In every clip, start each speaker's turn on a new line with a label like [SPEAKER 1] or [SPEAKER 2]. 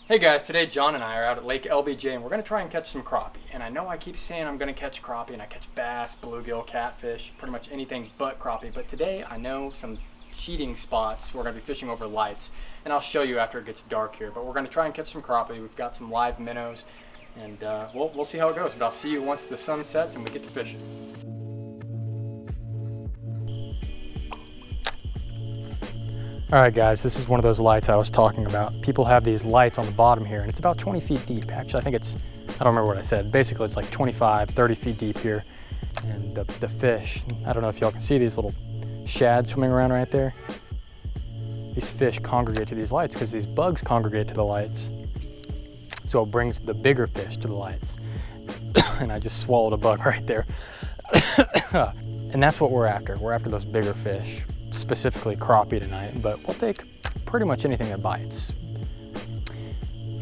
[SPEAKER 1] Hey guys, today John and I are out at Lake LBJ and we're going to try and catch some crappie. And I know I keep saying I'm going to catch crappie and I catch bass, bluegill, catfish, pretty much anything but crappie. But today I know some cheating spots. We're going to be fishing over lights and I'll show you after it gets dark here. But we're going to try and catch some crappie. We've got some live minnows and we'll see how it goes. But I'll see you once the sun sets and we get to fishing. Alright guys, this is one of those lights I was talking about. People have these lights on the bottom here and it's about 20 feet deep. Actually, I think it's, I don't remember what I said. Basically, it's like 25, 30 feet deep here. And the fish, I don't know if y'all can see these little shads swimming around right there. These fish congregate to these lights because these bugs congregate to the lights. So it brings the bigger fish to the lights. And I just swallowed a bug right there. And that's what we're after. We're after those bigger fish. Specifically crappie tonight, but we'll take pretty much anything that bites.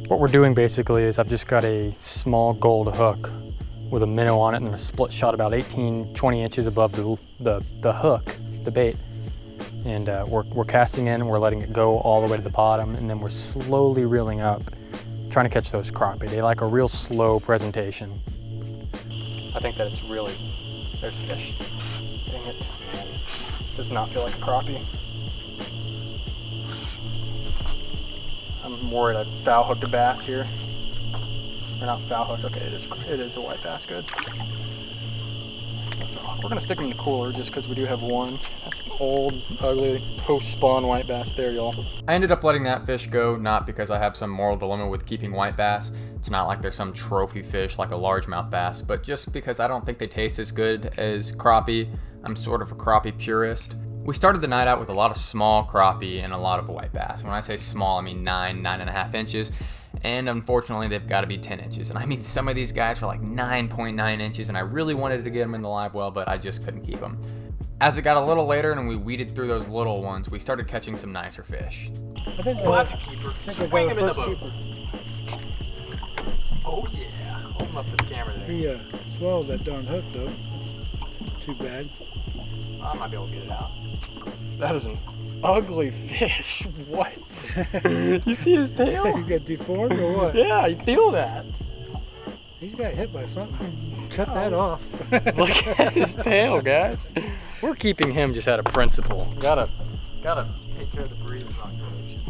[SPEAKER 1] What we're doing basically is I've just got a small gold hook with a minnow on it and a split shot about 18-20 inches above the hook, the bait. And we're casting in and we're letting it go all the way to the bottom, and then we're slowly reeling up, trying to catch those crappie. They like a real slow presentation. I think that it's really, there's a fish. Dang it, man. Does not feel like a crappie. I'm worried I foul hooked a bass here. Or not foul hooked, okay, it is a white bass, good. We're gonna stick them in the cooler just because we do have one. That's an old, ugly, post-spawn white bass there, y'all.
[SPEAKER 2] I ended up letting that fish go, not because I have some moral dilemma with keeping white bass. It's not like there's some trophy fish like a largemouth bass, but just because I don't think they taste as good as crappie. I'm sort of a crappie purist. We started the night out with a lot of small crappie and a lot of white bass. When I say small, I mean 9.5 inches. And unfortunately, they've got to be 10 inches. And I mean, some of these guys were like 9.9 inches, and I really wanted to get them in the live well, but I just couldn't keep them. As it got a little later and we weeded through those little ones, we started catching some nicer fish.
[SPEAKER 1] I think that's a keeper. Swing him in the boat. Oh yeah, hold him up to the camera there.
[SPEAKER 3] He swallowed that darn hook though. Too bad.
[SPEAKER 1] I might be able to get it out. That is an ugly fish. What? You see his tail?
[SPEAKER 3] He got deformed or what?
[SPEAKER 1] Yeah, I feel that.
[SPEAKER 3] He's got hit by something. Cut that off.
[SPEAKER 1] Look at his tail, guys. We're keeping him just out of principle. Gotta take care of the breeding population.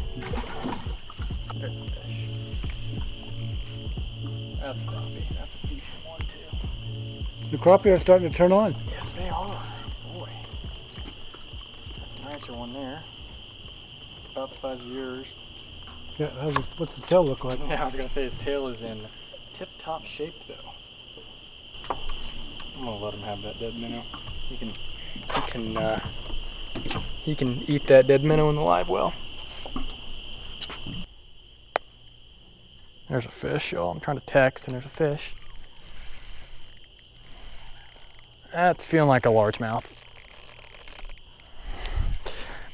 [SPEAKER 1] There's a fish. That's a crappie. That's a decent one too.
[SPEAKER 3] The crappie are starting to turn on.
[SPEAKER 1] Yes, they are. Boy, that's a nicer one there. About the size of yours.
[SPEAKER 3] Yeah, what's his tail look like?
[SPEAKER 1] Yeah, I was gonna say his tail is in tip-top shape though. I'm gonna let him have that dead minnow. He can eat that dead minnow in the live well. There's a fish, y'all. I'm trying to text and there's a fish. That's feeling like a largemouth.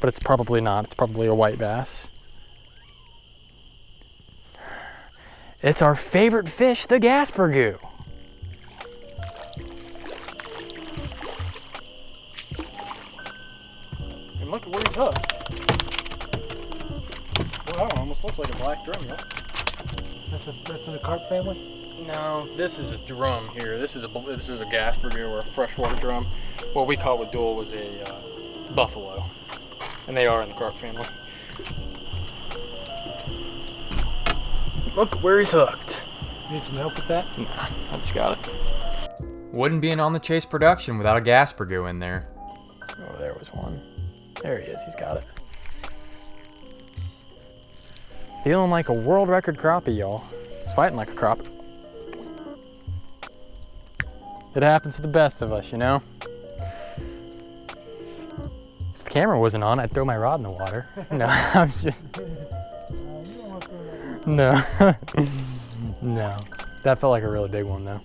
[SPEAKER 1] But it's probably not. It's probably a white bass. It's our favorite fish, the Gasper goo. And look at where he's hooked. Well, that one almost looks like a black drum, yo.
[SPEAKER 3] That's in the carp family?
[SPEAKER 1] No, this is a drum here. This is a Gasper goo or a freshwater drum. What we caught with Duel was a buffalo. And they are in the carp family. Look where he's hooked.
[SPEAKER 3] Need some help with that?
[SPEAKER 1] Nah, I just got it.
[SPEAKER 2] Wouldn't be an On the Chase production without a Gasper goo in there.
[SPEAKER 1] Oh, there was one. There he is, he's got it. Feeling like a world record crappie, y'all. It's fighting like a crappie. It happens to the best of us, you know? If the camera wasn't on, I'd throw my rod in the water. No, I'm just... No. No. That felt like a really big one, though.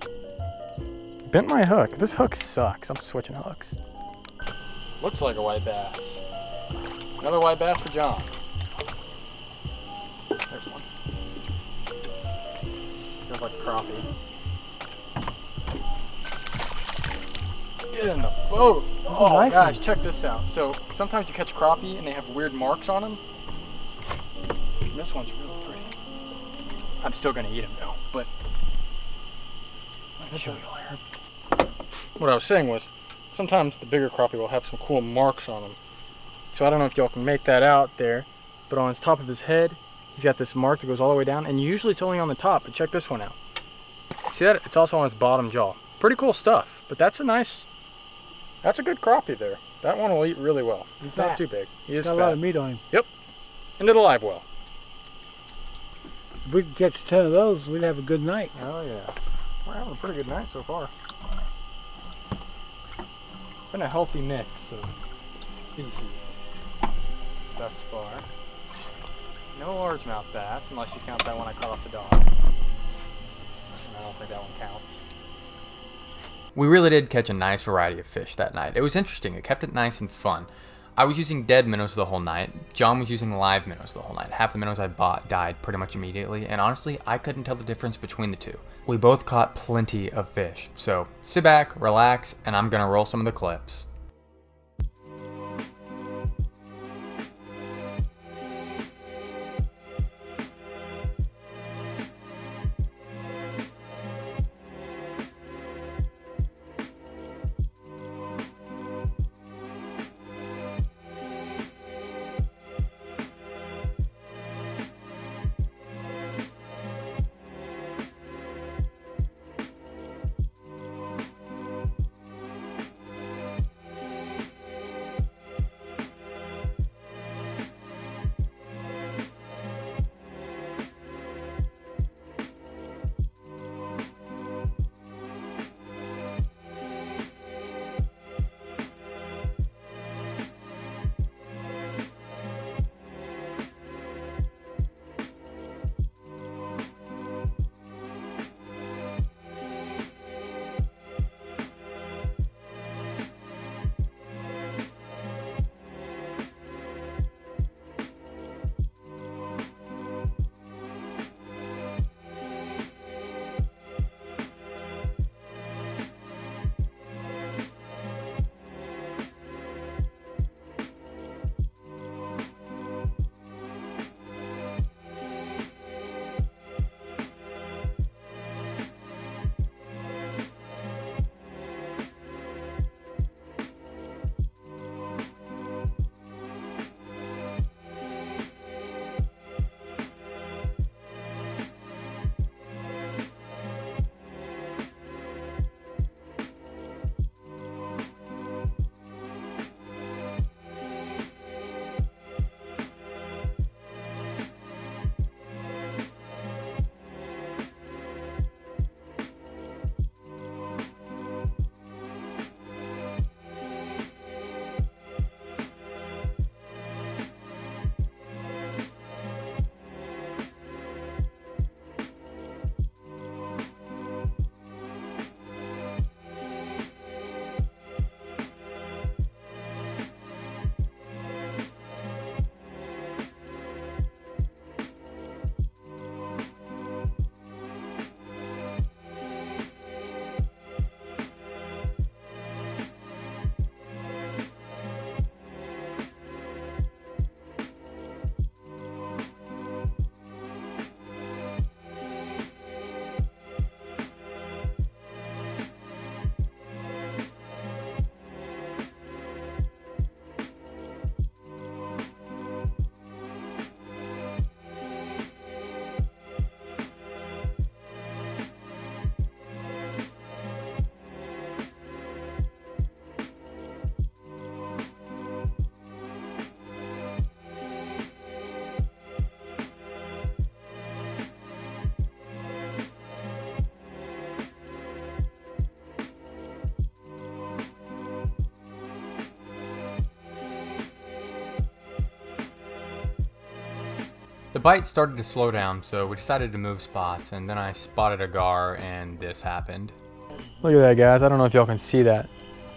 [SPEAKER 1] Bent my hook. This hook sucks. I'm switching hooks. Looks like a white bass. Another white bass for John. There's one. Feels like a crappie. Get in the boat. Oh,
[SPEAKER 3] nice
[SPEAKER 1] guys,
[SPEAKER 3] one.
[SPEAKER 1] check this out. So sometimes you catch crappie and they have weird marks on them. And this one's really pretty. I'm still gonna eat them though, but let me show you here. What I was saying was, sometimes the bigger crappie will have some cool marks on them. So I don't know if y'all can make that out there, but on his top of his head, he's got this mark that goes all the way down, and usually it's only on the top, but check this one out. See that? It's also on his bottom jaw. Pretty cool stuff, but that's a good crappie there. That one will eat really well. He's not too big. He is
[SPEAKER 3] got
[SPEAKER 1] fat.
[SPEAKER 3] a lot of meat on him.
[SPEAKER 1] Yep, and it'll live well.
[SPEAKER 3] If we could catch 10 of those, we'd have a good night.
[SPEAKER 1] Oh yeah, we're having a pretty good night so far. Been a healthy mix of species thus far. No largemouth bass, unless you count that one I caught off the dock. And I don't think that one counts.
[SPEAKER 2] We really did catch a nice variety of fish that night. It was interesting. It kept it nice and fun. I was using dead minnows the whole night. John was using live minnows the whole night. Half the minnows I bought died pretty much immediately, and honestly, I couldn't tell the difference between the two. We both caught plenty of fish, so sit back, relax, and I'm gonna roll some of the clips. The bite started to slow down, so we decided to move spots, and then I spotted a gar, and this happened.
[SPEAKER 1] Look at that, guys. I don't know if y'all can see that.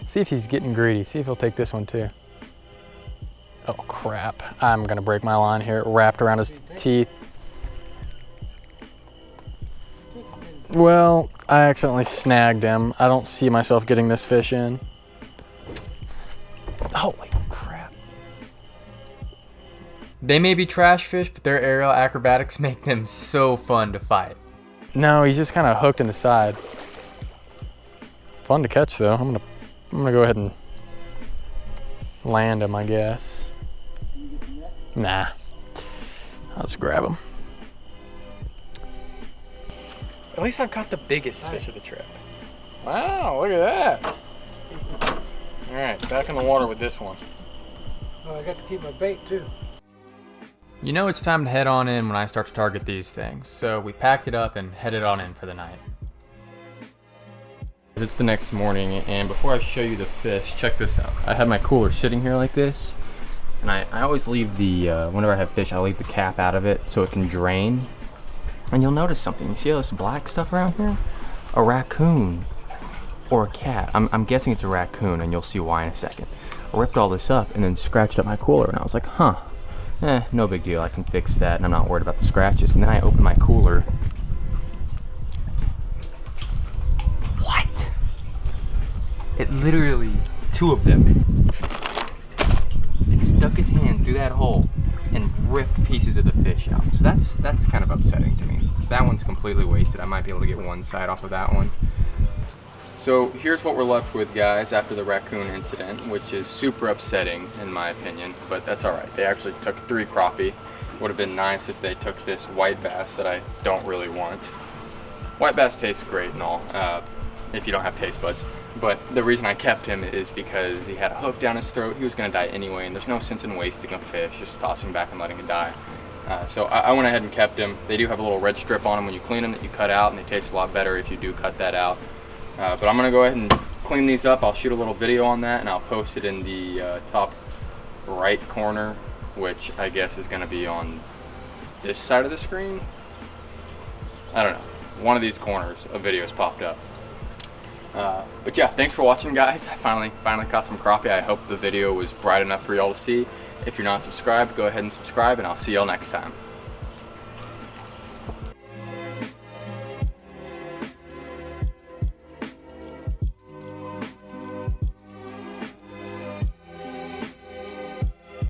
[SPEAKER 1] See if he's getting greedy. See if he'll take this one too. Oh crap. I'm gonna break my line here. Wrapped around his teeth. Well, I accidentally snagged him. I don't see myself getting this fish in. Holy crap.
[SPEAKER 2] They may be trash fish, but their aerial acrobatics make them so fun to fight.
[SPEAKER 1] No, he's just kind of hooked in the side. Fun to catch though. I'm gonna go ahead and land him, I guess. Nah, I'll just grab him. At least I've caught the biggest fish of the trip. Wow, look at that. All right, back in the water with this one.
[SPEAKER 3] Oh, I got to keep my bait too.
[SPEAKER 2] You know it's time to head on in when I start to target these things, so we packed it up and headed on in for the night. It's the next morning, and before I show you the fish, check this out. I had my cooler sitting here like this, and I always leave the, whenever I have fish, I leave the cap out of it so it can drain. And you'll notice something. You see all this black stuff around here? A raccoon or a cat. I'm guessing it's a raccoon, and you'll see why in a second. I ripped all this up and then scratched up my cooler, and I was like, huh, no big deal. I can fix that, and I'm not worried about the scratches. And then I opened my cooler. What? It literally, two of them. It stuck its hand through that hole and ripped pieces of the fish out. So that's kind of upsetting to me. That one's completely wasted. I might be able to get one side off of that one. So here's what we're left with, guys, after the raccoon incident, which is super upsetting in my opinion, but that's all right. They actually took 3 crappie. Would have been nice if they took this white bass that I don't really want. White bass tastes great and all, if you don't have taste buds. But the reason I kept him is because he had a hook down his throat. He was gonna die anyway, and there's no sense in wasting a fish, just tossing back and letting it die. So I went ahead and kept him. They do have a little red strip on them when you clean them that you cut out, and they taste a lot better if you do cut that out. But I'm gonna go ahead and clean these up. I'll shoot a little video on that, and I'll post it in the top right corner, which I guess is gonna be on this side of the screen. I don't know. One of these corners, a video's popped up. But yeah, thanks for watching, guys. I finally caught some crappie. I hope the video was bright enough for y'all to see. If you're not subscribed, go ahead and subscribe, and I'll see y'all next time.